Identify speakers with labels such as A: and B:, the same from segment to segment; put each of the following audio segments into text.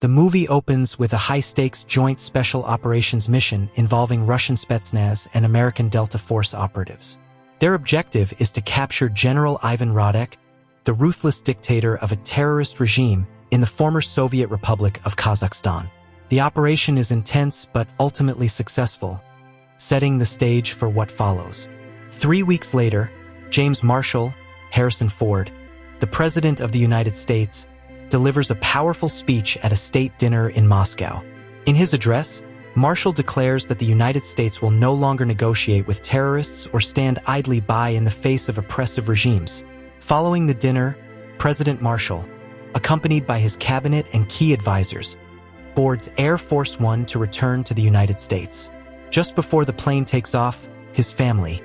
A: The movie opens with a high-stakes joint special operations mission involving Russian Spetsnaz and American Delta Force operatives. Their objective is to capture General Ivan Radek, the ruthless dictator of a terrorist regime in the former Soviet Republic of Kazakhstan. The operation is intense but ultimately successful, setting the stage for what follows. 3 weeks later, James Marshall, Harrison Ford, the President of the United States, delivers a powerful speech at a state dinner in Moscow. In his address, Marshall declares that the United States will no longer negotiate with terrorists or stand idly by in the face of oppressive regimes. Following the dinner, President Marshall, accompanied by his cabinet and key advisors, boards Air Force One to return to the United States. Just before the plane takes off, his family,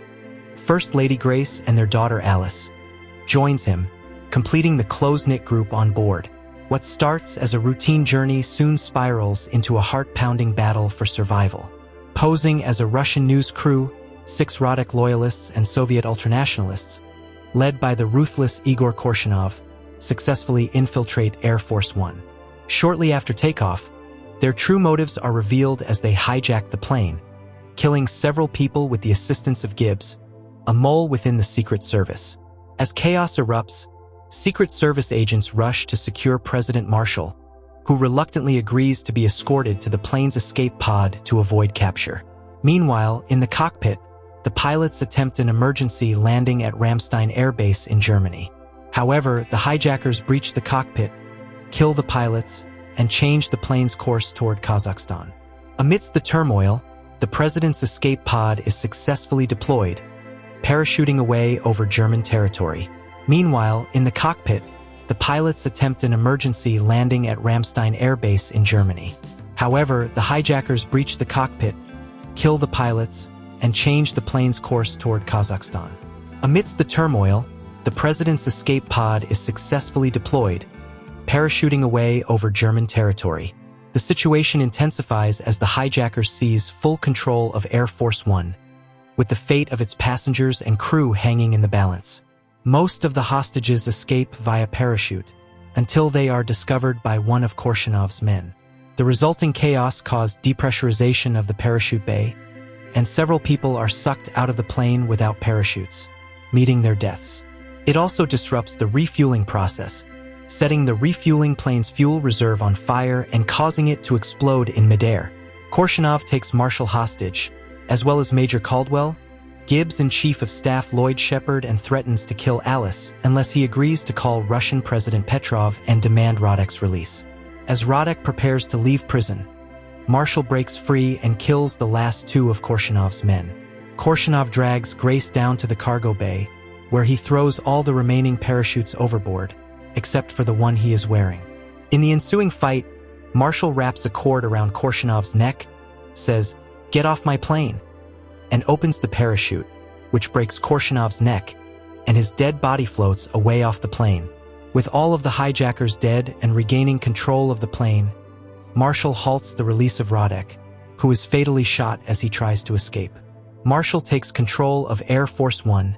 A: First Lady Grace and their daughter Alice, joins him, completing the close-knit group on board. What starts as a routine journey soon spirals into a heart-pounding battle for survival. Posing as a Russian news crew, 6 Radek loyalists and Soviet ultranationalists, led by the ruthless Igor Korshinov, successfully infiltrate Air Force One. Shortly after takeoff, their true motives are revealed as they hijack the plane, killing several people with the assistance of Gibbs, a mole within the Secret Service. As chaos erupts, Secret Service agents rush to secure President Marshall, who reluctantly agrees to be escorted to the plane's escape pod to avoid capture. Meanwhile, in the cockpit, the pilots attempt an emergency landing at Ramstein Air Base in Germany. However, the hijackers breach the cockpit, kill the pilots, and change the plane's course toward Kazakhstan. Amidst the turmoil, the president's escape pod is successfully deployed, parachuting away over German territory. Meanwhile, in the cockpit, the pilots attempt an emergency landing at Ramstein Air Base in Germany. However, the hijackers breach the cockpit, kill the pilots, and change the plane's course toward Kazakhstan. Amidst the turmoil, the president's escape pod is successfully deployed, parachuting away over German territory. The situation intensifies as the hijackers seize full control of Air Force One, with the fate of its passengers and crew hanging in the balance. Most of the hostages escape via parachute, until they are discovered by one of Korshinov's men. The resulting chaos caused depressurization of the parachute bay, and several people are sucked out of the plane without parachutes, meeting their deaths. It also disrupts the refueling process, setting the refueling plane's fuel reserve on fire and causing it to explode in midair. Korshinov takes Marshall hostage, as well as Major Caldwell, Gibbs and Chief of Staff Lloyd Shepard, and threatens to kill Alice unless he agrees to call Russian President Petrov and demand Radek's release. As Radek prepares to leave prison, Marshall breaks free and kills the last 2 of Korshinov's men. Korshinov drags Grace down to the cargo bay, where he throws all the remaining parachutes overboard, except for the one he is wearing. In the ensuing fight, Marshall wraps a cord around Korshinov's neck, says, "Get off my plane," and opens the parachute, which breaks Korshinov's neck, and his dead body floats away off the plane. With all of the hijackers dead and regaining control of the plane, Marshall halts the release of Radek, who is fatally shot as he tries to escape. Marshall takes control of Air Force One,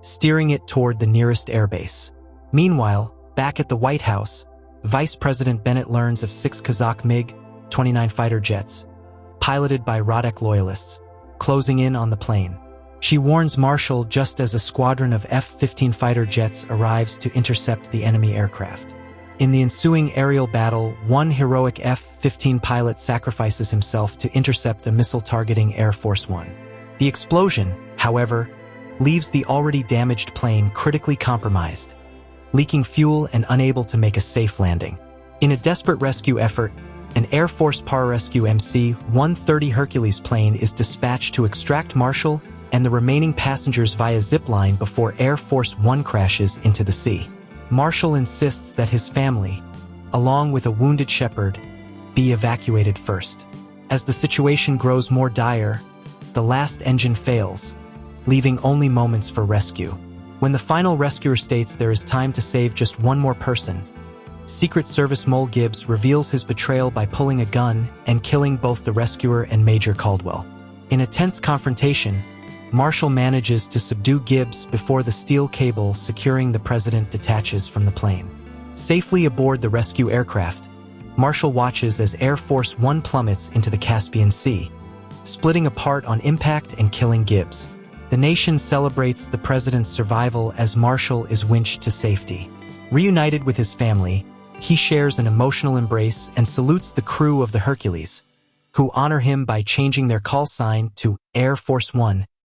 A: steering it toward the nearest airbase. Meanwhile, back at the White House, Vice President Bennett learns of 6 Kazakh MiG-29 fighter jets, piloted by Radek loyalists, closing in on the plane. She warns Marshall just as a squadron of F-15 fighter jets arrives to intercept the enemy aircraft. In the ensuing aerial battle, one heroic F-15 pilot sacrifices himself to intercept a missile targeting Air Force One. The explosion, however, leaves the already damaged plane critically compromised, leaking fuel and unable to make a safe landing. In a desperate rescue effort, an Air Force Pararescue MC-130 Hercules plane is dispatched to extract Marshall and the remaining passengers via zipline before Air Force One crashes into the sea. Marshall insists that his family, along with a wounded Shepard, be evacuated first. As the situation grows more dire, the last engine fails, leaving only moments for rescue. When the final rescuer states there is time to save just one more person, Secret Service mole Gibbs reveals his betrayal by pulling a gun and killing both the rescuer and Major Caldwell. In a tense confrontation, Marshall manages to subdue Gibbs before the steel cable securing the president detaches from the plane. Safely aboard the rescue aircraft, Marshall watches as Air Force One plummets into the Caspian Sea, splitting apart on impact and killing Gibbs. The nation celebrates the president's survival as Marshall is winched to safety. Reunited with his family, he shares an emotional embrace and salutes the crew of the Hercules, who honor him by changing their call sign to Air Force One